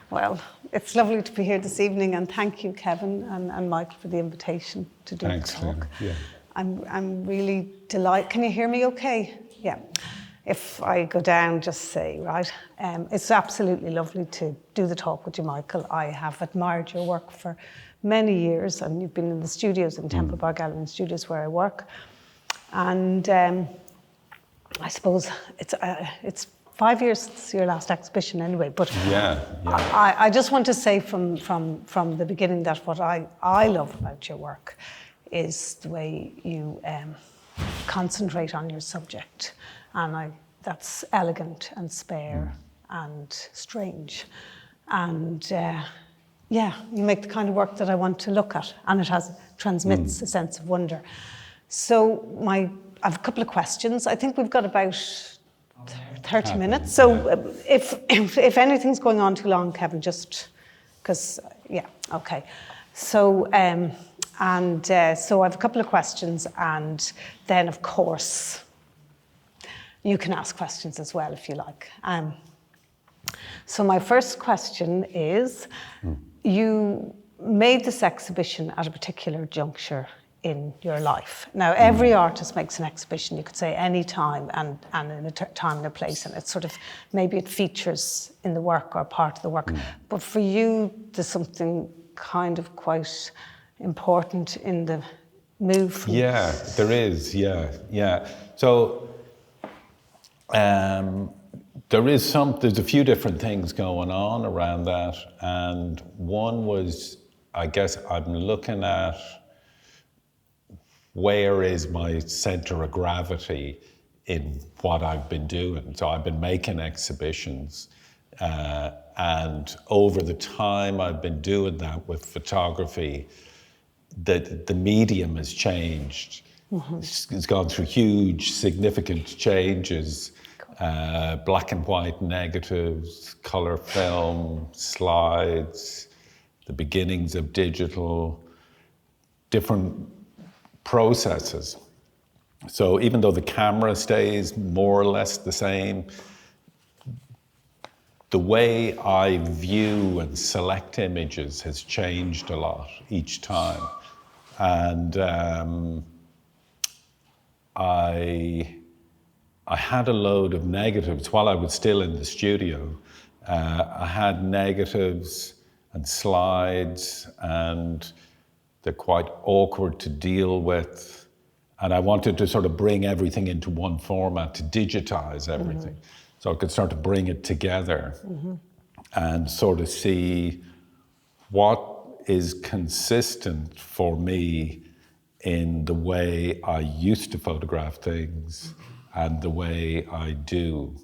Well, it's lovely to be here this evening, and thank you, Kevin and Michael, for the invitation to do Thanks, the talk. Cliodhna. Yeah. I'm really delighted. Can you hear me okay? Yeah. If I go down, just say, right? It's absolutely lovely to do the talk with you, Michael. I have admired your work for many years, and you've been in the studios in Temple Bar Gallery and Studios where I work. And I suppose it's 5 years since your last exhibition anyway, but I just want to say from the beginning that what I love about your work is the way you concentrate on your subject, and that's elegant and spare and strange, and you make the kind of work that I want to look at, and it transmits a sense of wonder. So I have a couple of questions. I think we've got about 30 minutes. So if anything's going on too long, Kevin, just because, okay. So, so I have a couple of questions, and then, of course, you can ask questions as well if you like. So my first question is, you made this exhibition at a particular juncture in your life. Now, every artist makes an exhibition, you could say, any time and in a time and a place, and it's sort of, maybe it features in the work or part of the work. But for you, there's something kind of quite important in the move. Yeah, there is, yeah. So, there's a few different things going on around that, and one was, I guess, I'm looking at where is my center of gravity in what I've been doing. So I've been making exhibitions, and over the time I've been doing that with photography, the medium has changed. It's gone through huge, significant changes. Black and white negatives, color film, slides, the beginnings of digital, different processes. So even though the camera stays more or less the same, the way I view and select images has changed a lot each time. And I had a load of negatives while I was still in the studio. I had negatives and slides, and they're quite awkward to deal with. And I wanted to sort of bring everything into one format, to digitize everything. So I could start to bring it together and sort of see what is consistent for me in the way I used to photograph things and the way I do,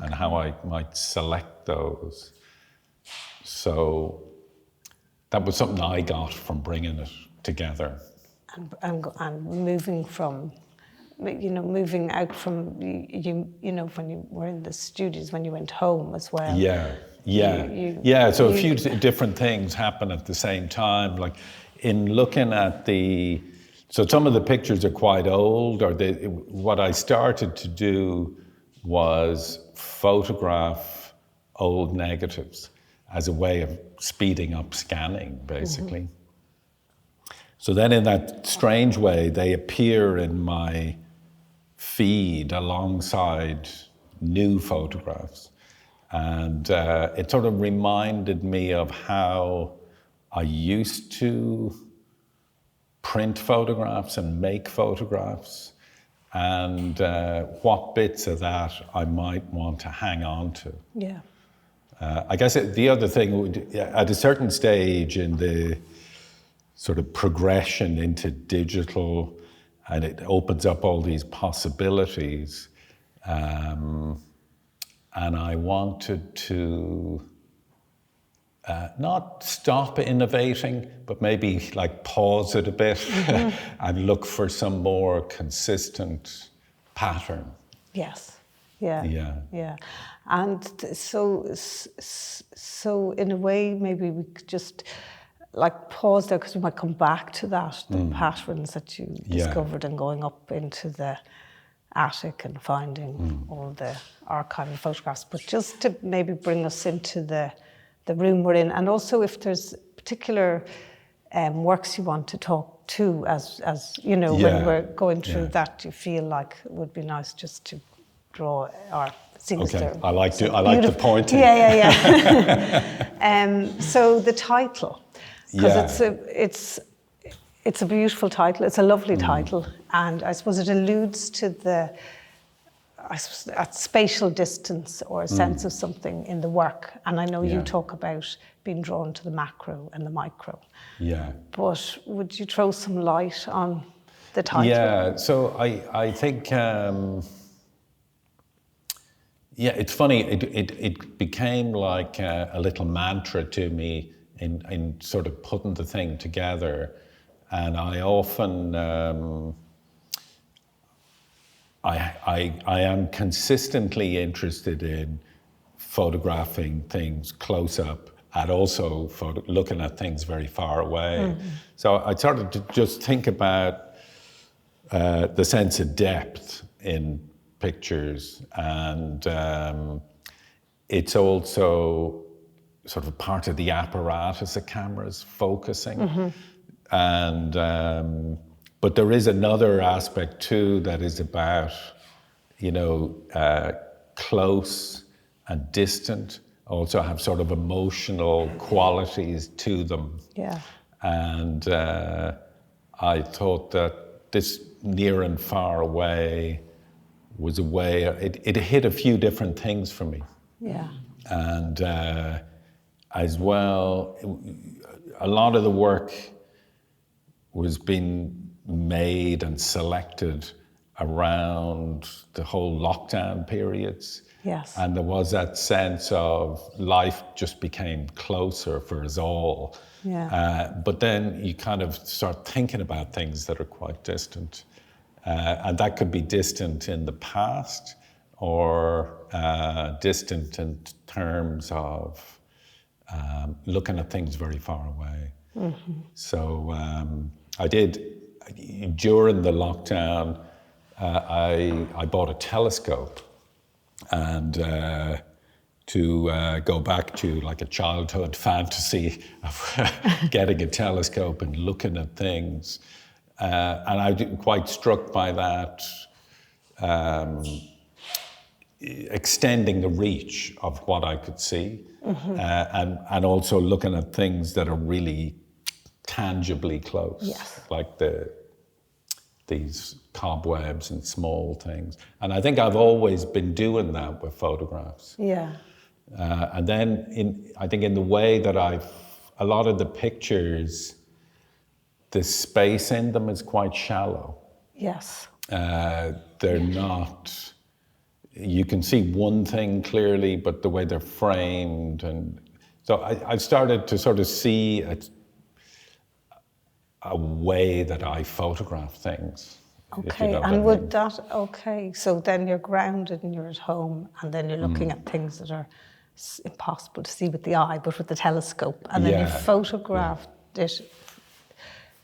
and how I might select those. So that was something I got from bringing it together. And moving from, moving out from, when you were in the studios, when you went home as well. So a few different things happen at the same time. Like in looking at so some of the pictures are quite old, what I started to do was photograph old negatives as a way of speeding up scanning, basically. So then in that strange way, they appear in my feed alongside new photographs. And it sort of reminded me of how I used to print photographs and make photographs, and what bits of that I might want to hang on to. Yeah. I guess the other thing, at a certain stage in the sort of progression into digital, and it opens up all these possibilities, and I wanted to not stop innovating, but maybe like pause it a bit and look for some more consistent pattern. Yes. Yeah. And so in a way, maybe we could just like pause there, because we might come back to that, the patterns that you discovered, and going up into the attic and finding all the archive of photographs. But just to maybe bring us into the the room we're in, and also if there's particular works you want to talk to, as you know, when we're going through that, you feel like it would be nice just to draw or things. Okay, I like the pointing. Yeah. So the title, because it's a beautiful title. It's a lovely title, and I suppose it alludes to at spatial distance or a sense of something in the work. And I know you talk about being drawn to the macro and the micro. Yeah. But would you throw some light on the title? Yeah, so I think, it's funny, it became like a little mantra to me in sort of putting the thing together. And I often, I am consistently interested in photographing things close up and also looking at things very far away. So I started to just think about the sense of depth in pictures, and it's also sort of part of the apparatus of cameras focusing. And but there is another aspect too that is about, close and distant also have sort of emotional qualities to them. Yeah. And I thought that this near and far away was a way, it hit a few different things for me. Yeah. And as well, a lot of the work was being made and selected around the whole lockdown periods. Yes. And there was that sense of life just became closer for us all. Yeah. But then you kind of start thinking about things that are quite distant. And that could be distant in the past or distant in terms of looking at things very far away. So I did, during the lockdown, I bought a telescope, and to go back to like a childhood fantasy of getting a telescope and looking at things. And I'm quite struck by that, extending the reach of what I could see, and also looking at things that are really tangibly close, yes. like these cobwebs and small things. And I think I've always been doing that with photographs. Yeah. And then I think in the way that a lot of the pictures, the space in them is quite shallow. Yes. They're not, you can see one thing clearly, but the way they're framed. And so I've started to sort of see a way that I photograph things. Okay, and would that, so then you're grounded and you're at home, and then you're looking at things that are impossible to see with the eye, but with the telescope, and then you photographed it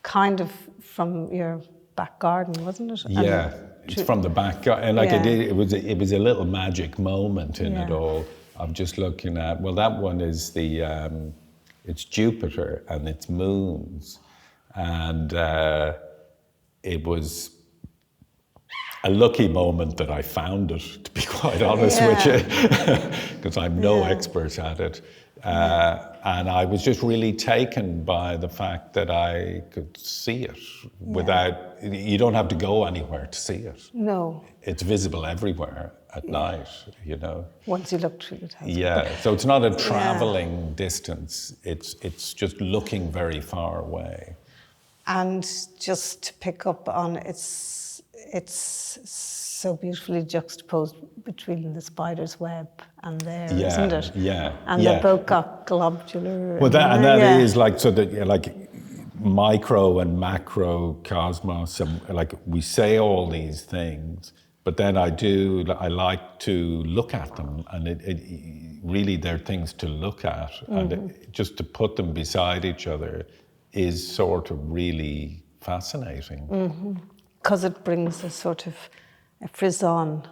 kind of from your back garden, wasn't it? Yeah, it's from the back garden, and like it was a little magic moment in it all. I'm just looking at, well, that one is it's Jupiter and its moons, and it was a lucky moment that I found it, to be quite honest with you, because I'm no expert at it. And I was just really taken by the fact that I could see it without, you don't have to go anywhere to see it. No. It's visible everywhere at night, Once you look through the telescope. Yeah, so it's not a traveling distance, it's just looking very far away. And just to pick up on it's so beautifully juxtaposed between the spider's web and there, isn't it? Yeah. And they've both got globular. Well, that is like, so that like micro and macro cosmos, and like we say all these things, but then I like to look at them, and it really they're things to look at, and just to put them beside each other is sort of really fascinating. Because it brings a sort of a frisson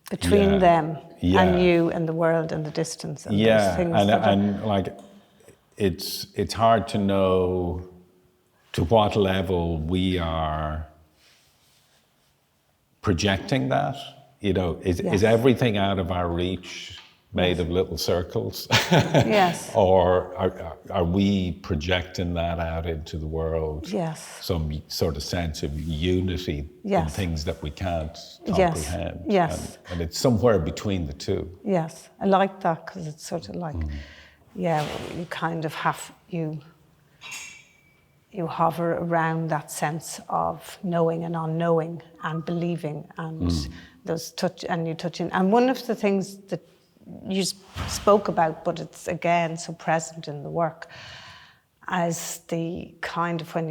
between them and you and the world and the distance and those things. And like it's hard to know to what level we are projecting that. You know, is everything out of our reach made of little circles? Yes. Or are we projecting that out into the world? Yes. Some sort of sense of unity in things that we can't comprehend. Yes. And it's somewhere between the two. Yes. I like that because it's sort of like, you kind of have, you hover around that sense of knowing and unknowing and believing and those you touch in. And one of the things that you spoke about, but it's again so present in the work, as the kind of when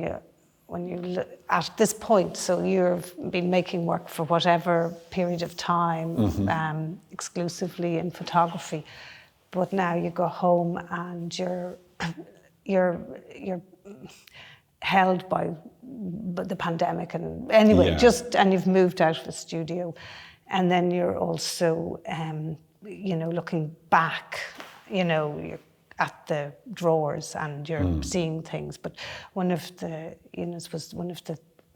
you at this point, so you've been making work for whatever period of time, exclusively in photography, but now you go home and you're held by the pandemic and anyway, and you've moved out of the studio, and then you're also looking back, you're at the drawers and you're seeing things. But one of the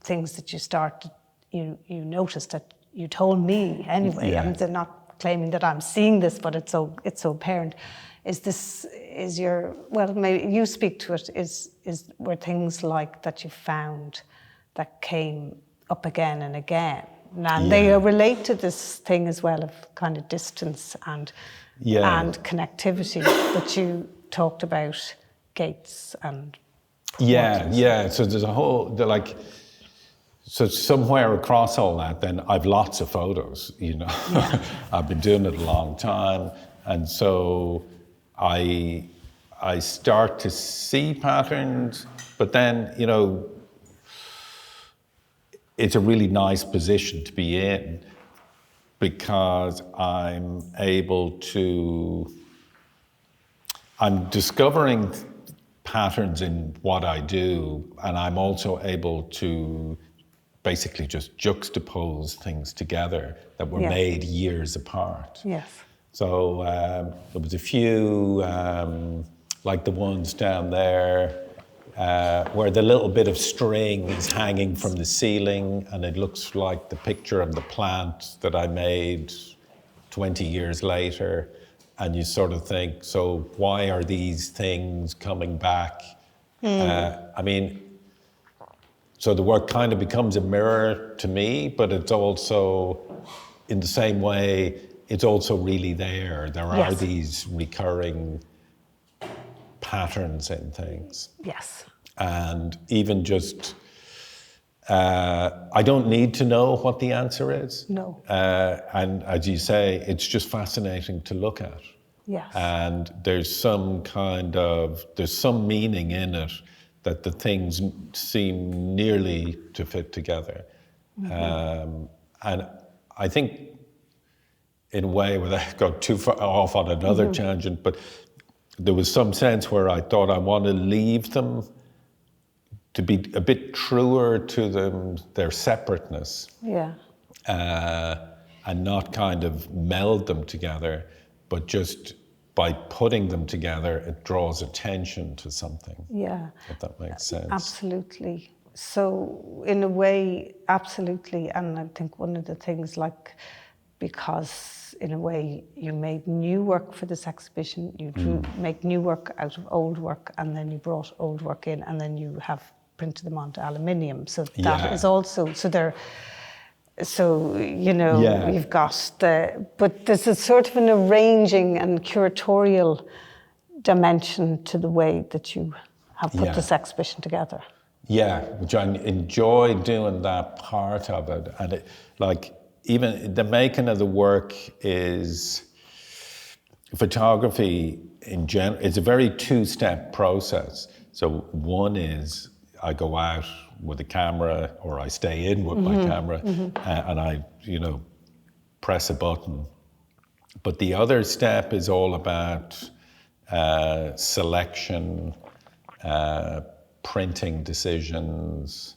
things that you started, you noticed that you told me anyway. I'm not claiming that I'm seeing this, but it's so apparent. Maybe you speak to it. Were things like that you found that came up again and again. And they relate to this thing as well of kind of distance and connectivity that you talked about, gates and portals. So there's a whole so somewhere across all that, then I've lots of photos. I've been doing it a long time, and so I start to see patterns, but then it's a really nice position to be in because I'm discovering patterns in what I do, and I'm also able to basically just juxtapose things together that were made years apart. Yes. So there was a few, like the ones down there, where the little bit of string is hanging from the ceiling and it looks like the picture of the plant that I made 20 years later. And you sort of think, so why are these things coming back? So the work kind of becomes a mirror to me, but it's also, in the same way, it's also really there. There are these recurring patterns in things. Yes. And even just, I don't need to know what the answer is. No. And as you say, it's just fascinating to look at. Yes. And there's some meaning in it that the things seem nearly to fit together. And I think, in a way, without going too far off on another tangent, but there was some sense where I thought I want to leave them to be a bit truer to their separateness. Yeah. And not kind of meld them together, but just by putting them together, it draws attention to something. Yeah. If that makes sense. Absolutely. So in a way, absolutely. And I think one of the things because in a way you made new work for this exhibition, you make new work out of old work, and then you brought old work in, and then you have printed them onto aluminium. So that is also, you've got but there's a sort of an arranging and curatorial dimension to the way that you have put this exhibition together. Yeah, which I enjoy doing that part of it. And even the making of the work is, photography in general, it's a very two-step process. So one is I go out with a camera, or I stay in with my camera, and I, press a button. But the other step is all about selection, printing decisions,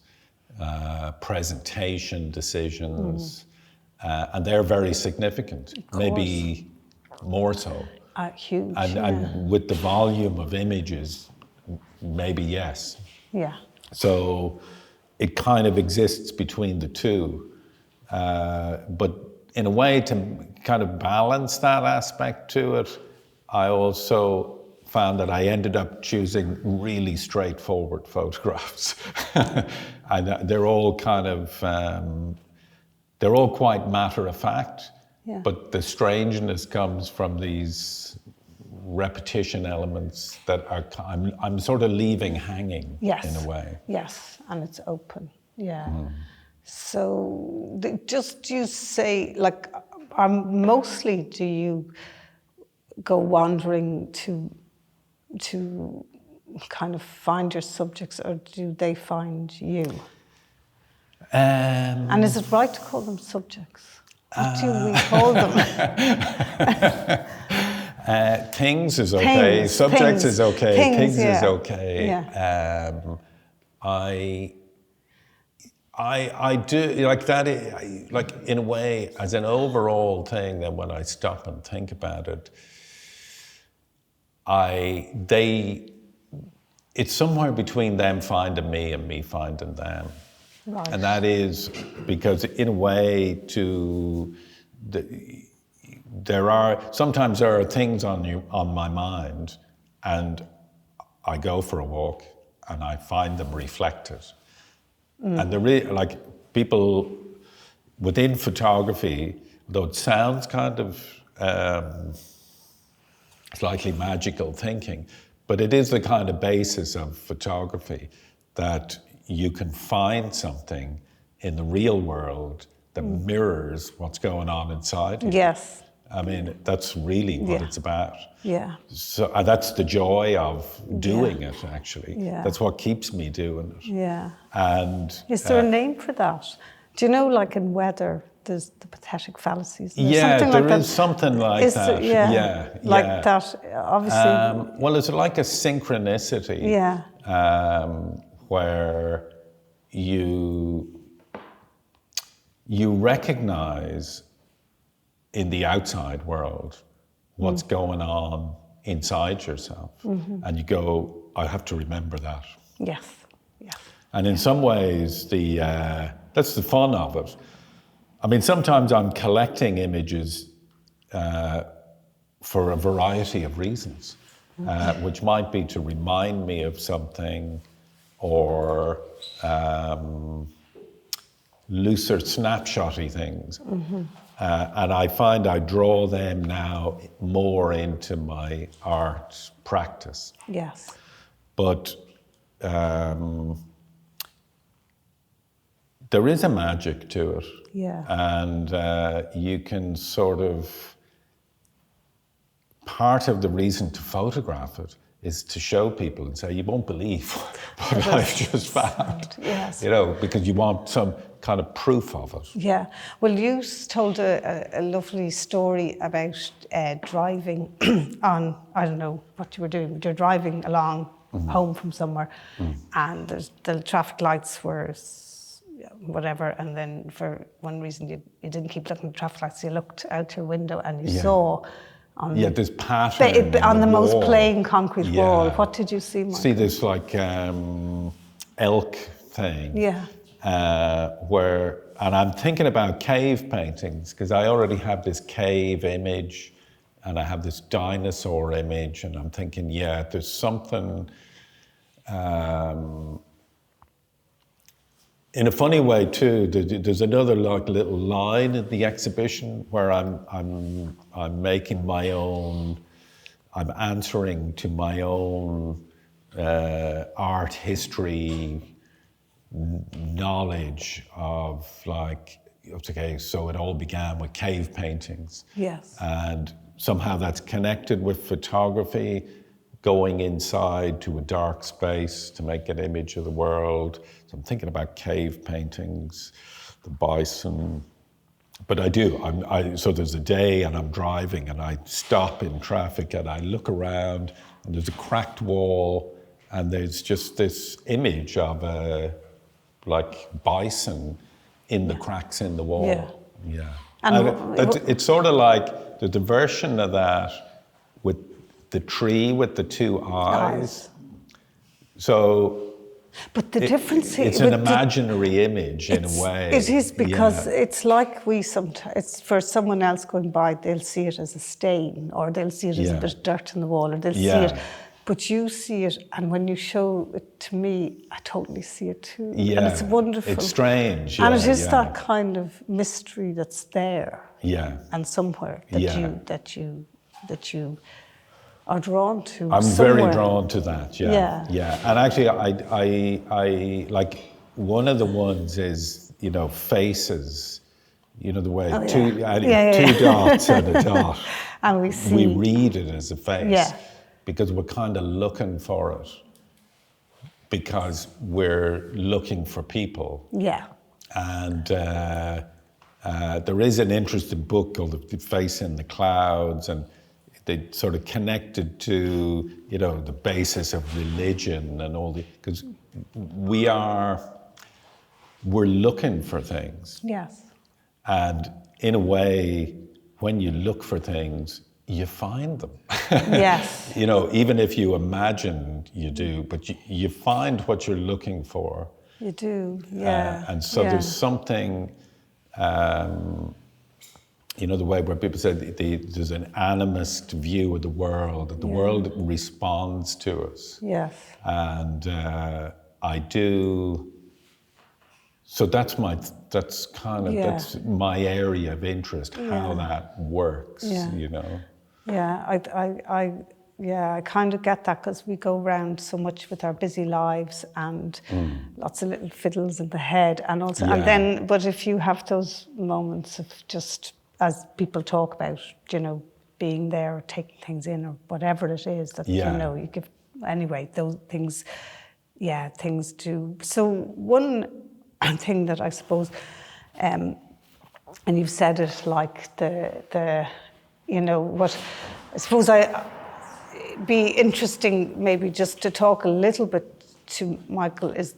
presentation decisions, and they're very significant, maybe more so. Huge. And with the volume of images, maybe yes. Yeah. So it kind of exists between the two. But in a way, to kind of balance that aspect to it, I also found that I ended up choosing really straightforward photographs. And they're all kind of, they're all quite matter of fact, but the strangeness comes from these repetition elements that are, I'm sort of leaving hanging in a way. Yes, and it's open, yeah. So just you say, like, mostly do you go wandering to kind of find your subjects, or do they find you? And is it right to call them subjects? What do we call them? Things is okay. Things, Subjects is okay. Things yeah. is okay. Yeah. I do like that. Like in a way, as an overall thing. Then when I stop and think about it, it's somewhere between them finding me and me finding them. Right. And that is because, in a way, sometimes there are things on my mind, and I go for a walk and I find them reflected. And like people within photography, though it sounds kind of slightly magical thinking, but it is the kind of basis of photography that you can find something in the real world that mirrors what's going on inside you. Yes. I mean, that's really what it's about. Yeah. So that's the joy of doing it, actually. Yeah. That's what keeps me doing it. Yeah. And is there a name for that? Do you know, like in weather, there's the pathetic fallacies? Yeah, there is something like that. Like that, obviously. Well, it's like a synchronicity. Yeah. Where you recognize in the outside world what's going on inside yourself. And you go, I have to remember that. Yes. Yeah. And in some ways, that's the fun of it. I mean, sometimes I'm collecting images for a variety of reasons, which might be to remind me of something, or looser snapshotty things. And I find I draw them now more into my art practice. Yes. But there is a magic to it. Yeah. And you can sort of, part of the reason to photograph it is to show people and say, you won't believe what I've just found. Yes. You know, because you want some kind of proof of it. Yeah. Well, you told a lovely story about driving on, I don't know what you were doing, but you're driving along home from somewhere, and the traffic lights were whatever, and then for one reason you didn't keep looking at the traffic lights, so you looked out your window and you saw on this pattern on the most wall. plain concrete wall. What did you see, Mark? See this like elk thing. Yeah. And I'm thinking about cave paintings, because I already have this cave image and I have this dinosaur image, and I'm thinking, there's something in a funny way too. There's another like little line in the exhibition where I'm making my own, I'm answering to my own art history knowledge of like, okay, so it all began with cave paintings. Yes. And somehow that's connected with photography, going inside to a dark space to make an image of the world. So I'm thinking about cave paintings, the bison. But so there's a day and I'm driving and I stop in traffic and I look around and there's a cracked wall and there's just this image of a like bison in the cracks in the wall. Yeah. And it's sort of like the version of that with the tree with the two eyes. So but the difference it's an imaginary image in a way. It is, because it's like it's for someone else going by, they'll see it as a stain, or they'll see it as a bit of dirt in the wall, or they'll see it. But you see it, and when you show it to me, I totally see it too. Yeah. And it's wonderful. It's strange. And it is that kind of mystery that's there. Yeah. And somewhere that you are drawn to. I'm somewhere. very drawn to that. Yeah. And actually, I like, one of the ones is, faces. The way two dots and a dot. And we read it as a face. Yeah. Because we're kind of looking for it. Because we're looking for people. Yeah. And there is an interesting book called The Face in the Clouds, and they sort of connected to, the basis of religion and all because we're looking for things. Yes. And in a way, when you look for things, you find them. Yes. Even if you imagine you do, but you find what you're looking for. You do, yeah. And so there's something, the way where people say there's an animist view of the world, that the world responds to us. Yes. And I do. So that's my area of interest, how that works. Yeah, I kind of get that, because we go around so much with our busy lives and lots of little fiddles in the head, and also, but if you have those moments of just, as people talk about, being there or taking things in or whatever it is that, you give, anyway, those things, things do. So one thing that I suppose, and you've said it, like what I suppose be interesting maybe just to talk a little bit to Michael is,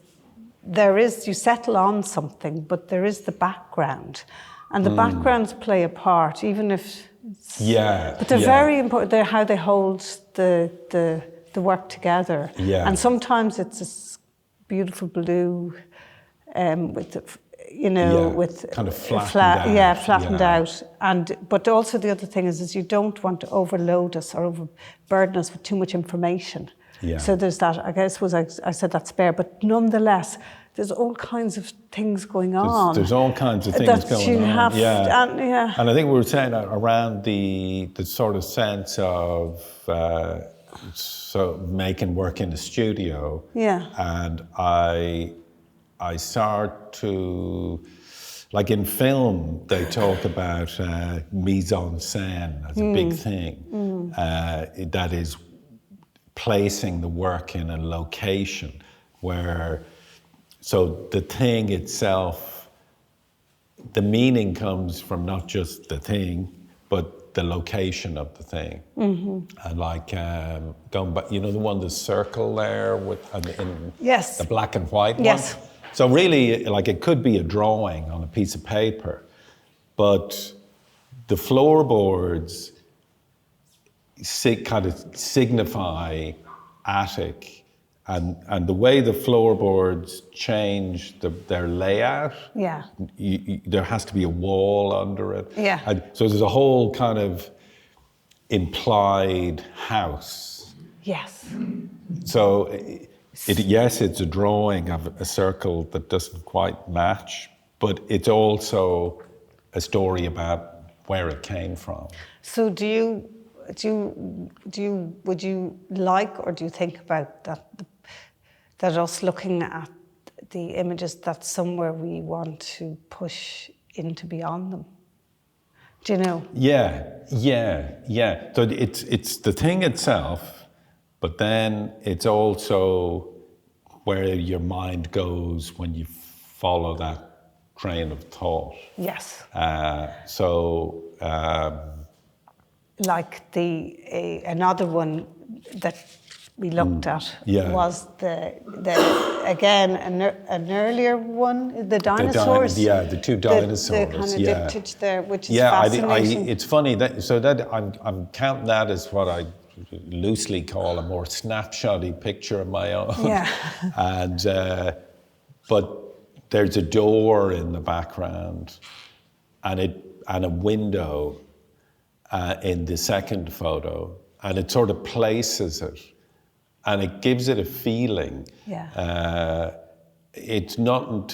you settle on something, but there is the background, and the backgrounds play a part, even if but they're very important. They're how they hold the work together. And sometimes it's a beautiful blue with with kind of flattened out. But also the other thing is you don't want to overload us or overburden us with too much information. So there's that. I suppose I said that's spare, but nonetheless, there's all kinds of things going on. There's all kinds of things going on. And I think we were saying that around the sort of sense of making work in the studio. And I start to, like in film, they talk about mise en scène as a big thing. That is placing the work in a location where, so the thing itself, the meaning comes from not just the thing, but the location of the thing. And like going back, the one, the circle there with the black and white one. So really, like, it could be a drawing on a piece of paper, but the floorboards kind of signify attic, and the way the floorboards change their layout, there has to be a wall under it. And so there's a whole kind of implied house. So it's a drawing of a circle that doesn't quite match, but it's also a story about where it came from. So would you like, or do you think about that us looking at the images, that's somewhere we want to push into beyond them? Do you know? So it's the thing itself, but then it's also where your mind goes when you follow that train of thought. Like another one that we looked at Yeah. was the again an earlier one, the dinosaurs. The two dinosaurs. The kind of yeah. diptych there, which is Yeah, fascinating. it's funny that I'm counting that as what I loosely call a more snapshotty picture of my own. Yeah. And but there's a door in the background, and a window in the second photo, and it sort of places it, and it gives it a feeling. Yeah. It's not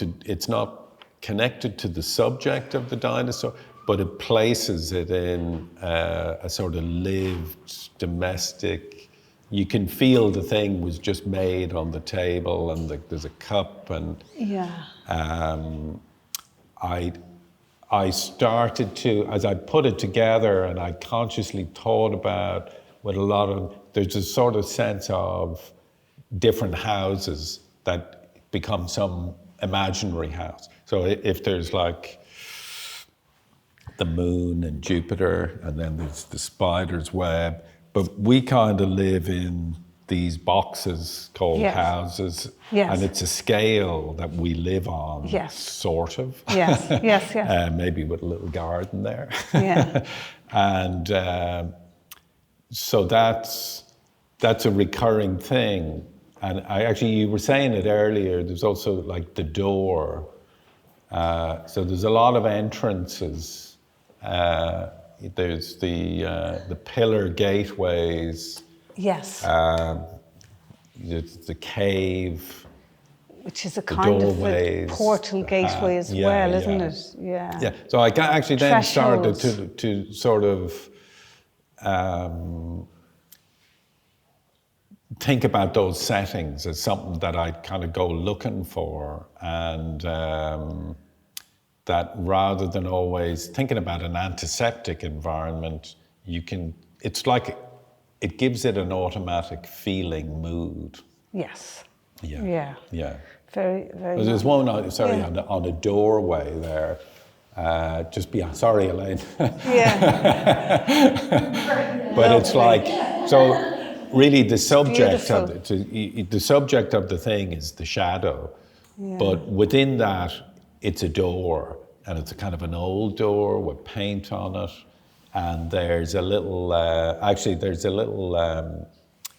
connected to the subject of the dinosaur, but it places it in a sort of lived, domestic. You can feel the thing was just made on the table, and there's a cup, and Yeah. I started to, as I put it together, and I consciously thought about with a lot of, there's a sort of sense of different houses that become some imaginary house. So if there's like the moon and Jupiter, and then there's the spider's web, but we kind of live in these boxes called Yes. houses, Yes. and it's a scale that we live on, Yes. sort of. Yes, yes, yes. Maybe with a little garden there. Yeah. And so that's a recurring thing. And you were saying it earlier, there's also like the door. So there's a lot of entrances. There's the pillar gateways. Yes. The cave. Which is a kind of a doorways, portal gateway as yeah, well, yeah. isn't it? Yeah. Yeah. So I actually then started Thresholds. to sort of think about those settings as something that I'd kind of go looking for, and that rather than always thinking about an antiseptic environment, it's like it gives it an automatic feeling mood. Yes. Yeah. Yeah. Yeah. Very, very There's nice. one, Yeah. on a doorway there. Sorry, Elaine. Yeah. But it's like, so really the subject beautiful. the subject of the thing is the shadow, Yeah. but within that it's a door, and it's a kind of an old door with paint on it, and there's a little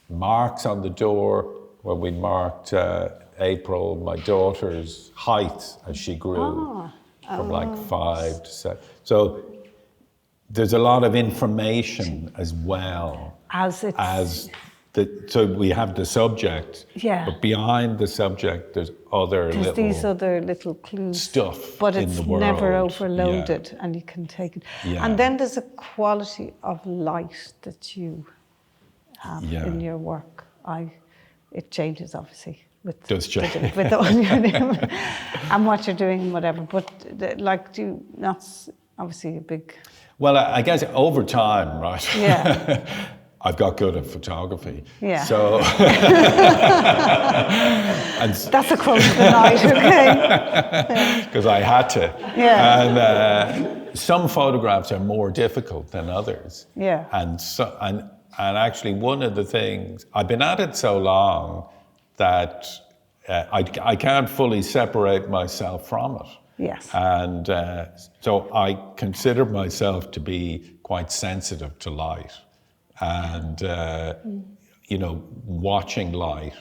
marks on the door where we marked April, my daughter's height as she grew from like 5 to 7. So there's a lot of information as well so we have the subject, Yeah. but behind the subject there's these other little clues. stuff But in it's the world. never overloaded, and you can take it. Yeah. And then there's a quality of light that you have Yeah. in your work. It changes obviously with Does change. with the one you're doing and what you're doing and whatever. But that's obviously a big. Well, I guess over time, right? Yeah. I've got good at photography. Yeah. So That's a quote of the night, okay? because I had to. Yeah. And some photographs are more difficult than others. Yeah. And actually, one of the things I've been at it so long that I can't fully separate myself from it. Yes. And so I consider myself to be quite sensitive to light, and watching light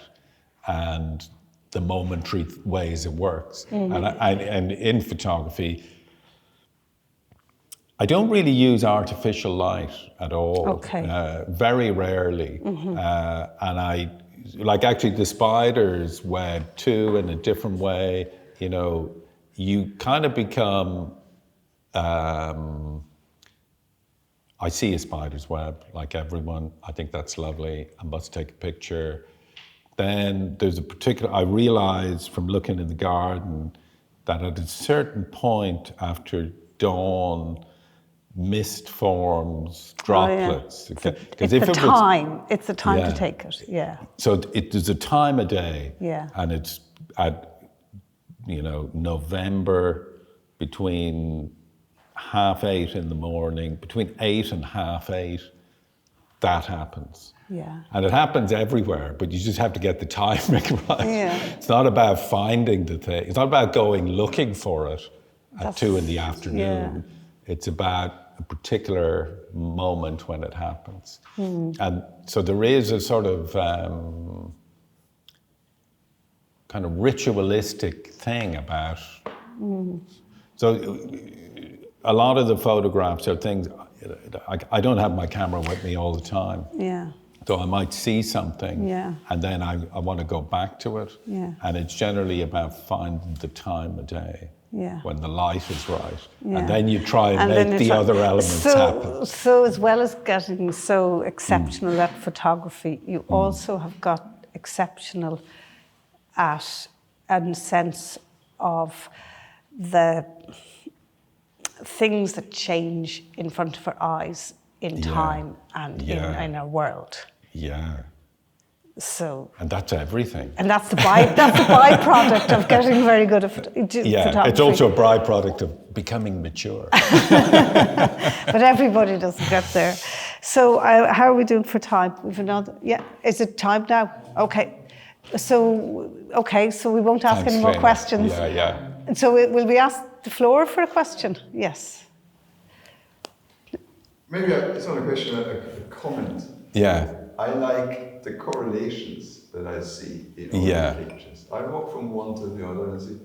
and the momentary ways it works. And in photography, I don't really use artificial light at all. Okay. Very rarely. And I, like actually the spider's web too, in a different way, you kind of become, I see a spider's web like everyone. I think that's lovely. I must take a picture. Then there's I realize from looking in the garden that at a certain point after dawn, mist forms droplets. Oh, yeah. It's the time to take it, yeah. So there's a time of day, yeah. And it's at November, between 8:30 in the morning, between 8 and 8:30, that happens. Yeah. And it happens everywhere, but you just have to get the timing right. Yeah. It's not about finding the thing. It's not about going looking for it at 2 in the afternoon. Yeah. It's about a particular moment when it happens. And so there is a sort of kind of ritualistic thing about. So a lot of the photographs are things, I don't have my camera with me all the time. Yeah. So I might see something, Yeah. and then I want to go back to it. Yeah. And it's generally about finding the time of day, Yeah. when the light is right. Yeah. And then you try and then make the other elements happen. So as well as getting so exceptional at photography, you also have got exceptional at a sense of the things that change in front of our eyes in time and in our world. Yeah. So. And that's everything. And that's the byproduct of getting very good at photography. It's also a byproduct of becoming mature. But everybody doesn't get there. So how are we doing for time? We've another. Yeah, is it time now? Okay. So we won't ask any more questions. Yeah. And so will we ask the floor for a question? Yes. Maybe it's not a question, a comment. Yeah. I like the correlations that I see in all the pictures. I walk from one to the other and see,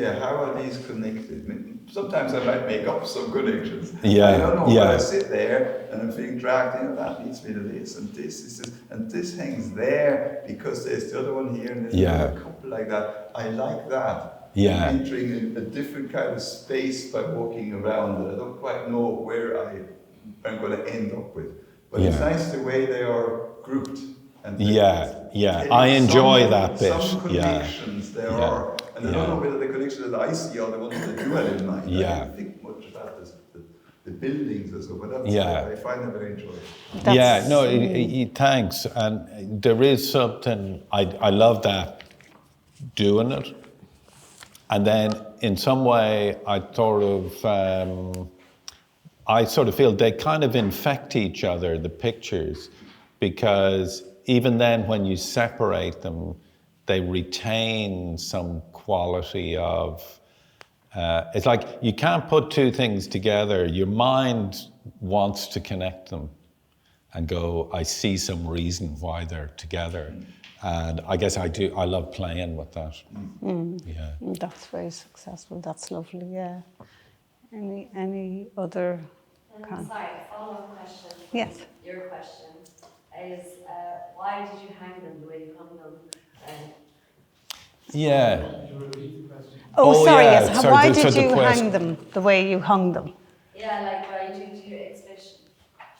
how are these connected? I mean, sometimes I might make up some connections. Yeah. I don't know, but I sit there and I'm feeling dragged, that leads me to this, and this hangs there because there's the other one here, and there's another couple like that. I like that. Yeah. Entering a different kind of space by walking around that I don't quite know where I'm going to end up with. But it's nice the way they are grouped. And I enjoy that bit. Some connections there are. And I don't know whether the connections that I see are the ones that you had in mind. I don't think much about the buildings or so, but I find them very enjoyable. Thanks. And there is something, I love that, doing it. And then in some way, I sort of feel they kind of infect each other, the pictures, because even then when you separate them, they retain some quality of, it's like you can't put two things together. Your mind wants to connect them and go, I see some reason why they're together. And I guess I love playing with that. Yeah. That's very successful. That's lovely, yeah. Any other kind? Sorry, a follow-up question. Yes. Your question is, why did you hang them the way you hung them? Sorry, yes. Why did you hang them the way you hung them? Yeah, like why did you exhibition?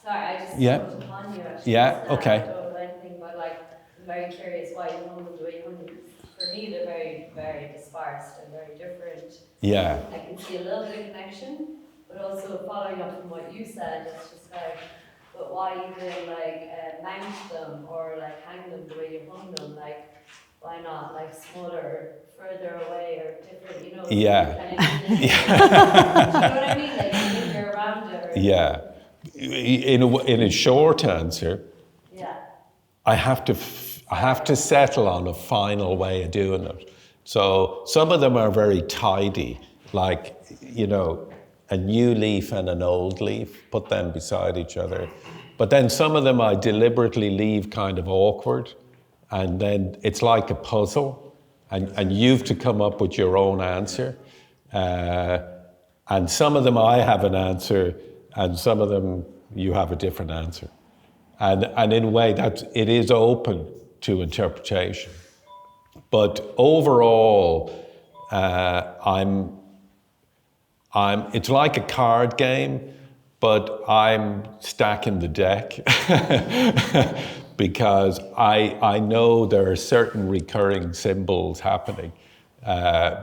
Sorry, I just put upon you actually. Yeah, okay. I don't know anything, but I'm very curious why you hung them the way you hung them. For me, they're very, very dispersed and very different. Yeah. I can see a little bit of connection, but also following up from what you said, it's just but why even mount them or hang them the way you hung them? Why not smaller, further away or different? You know. Yeah. Do you know what I mean? If you're around it. In a short answer. Yeah. I have to settle on a final way of doing it. So some of them are very tidy, a new leaf and an old leaf, put them beside each other. But then some of them I deliberately leave kind of awkward, and then it's like a puzzle, and you've to come up with your own answer. And some of them I have an answer, and some of them you have a different answer. And in a way, it is open to interpretation. But overall, it's like a card game, but I'm stacking the deck because I know there are certain recurring symbols happening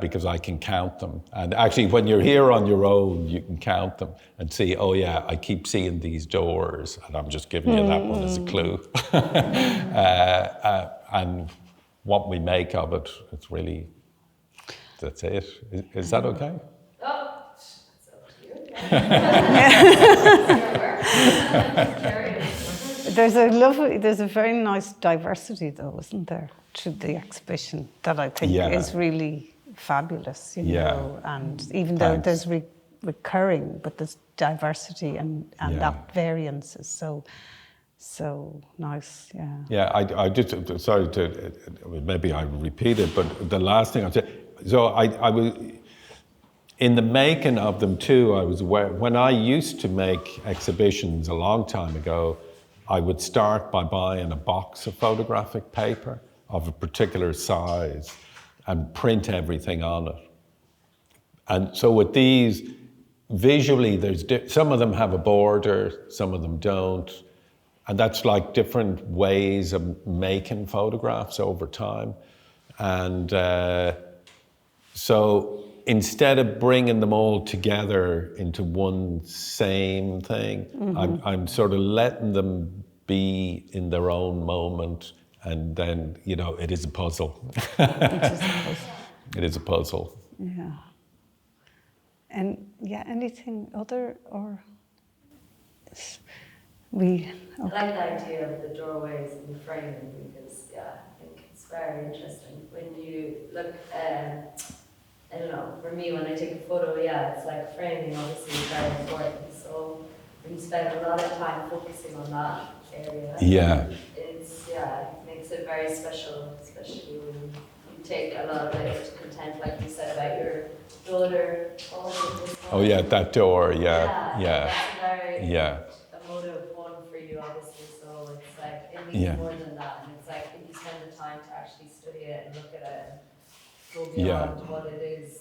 because I can count them. And actually, when you're here on your own, you can count them and see, oh yeah, I keep seeing these doors, and I'm just giving you that one as a clue. And what we make of it, it's really, that's it. Is that okay? Oh, that's up to you. there's a very nice diversity though, isn't there, to the exhibition that I think is really fabulous, you know, and even though there's recurring, but there's diversity and that variance is so nice, Yeah, I just, sorry to, maybe I repeat it, but the last thing I'll say, so I was, in the making of them too, I was aware, when I used to make exhibitions a long time ago, I would start by buying a box of photographic paper of a particular size and print everything on it. And so with these, visually, some of them have a border, some of them don't. And that's like different ways of making photographs over time. And so instead of bringing them all together into one same thing, I'm sort of letting them be in their own moment. And then, you know, it is a puzzle. It is a puzzle. Yeah. And anything other or... I like the idea of the doorways and the framing because, I think it's very interesting. When you look, I don't know, for me, when I take a photo, it's like framing obviously is very important. So when you spend a lot of time focusing on that area, it makes it very special, especially when you take a lot of it to content, like you said about your daughter. That door, That's very emotive one for you, obviously. So it's like it means more than that, and it's like if you spend the time to actually study it and look at it and go beyond what it is.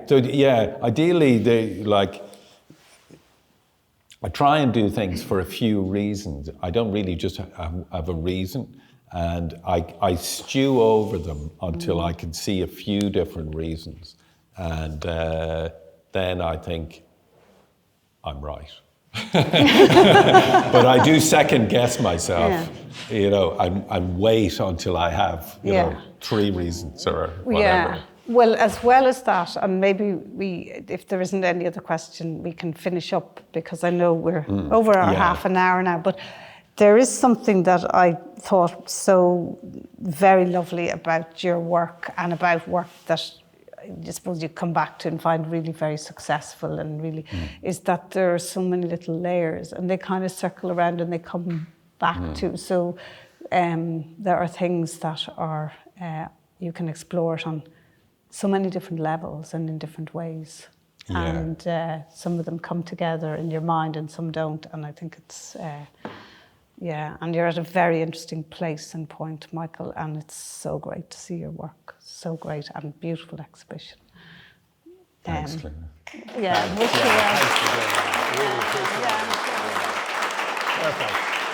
So ideally, I try and do things for a few reasons. I don't really just have a reason, and I stew over them until I can see a few different reasons, and then I think I'm right. But I do second guess myself, you know, and wait until I have, you know, 3 reasons or whatever. Well, as well as that, and maybe if there isn't any other question, we can finish up because I know we're over our half an hour now, but there is something that I thought so very lovely about your work and about work that I suppose you come back to and find really very successful and really is that there are so many little layers and they kind of circle around and they come back to. So there are things that are, you can explore it on so many different levels and in different ways. And some of them come together in your mind and some don't. And I think it's, and you're at a very interesting place and point, Michael, and it's so great to see your work. So great and beautiful exhibition. Thanks, Cliodhna. Wish you well. Thanks for doing that. Really appreciate it. Perfect.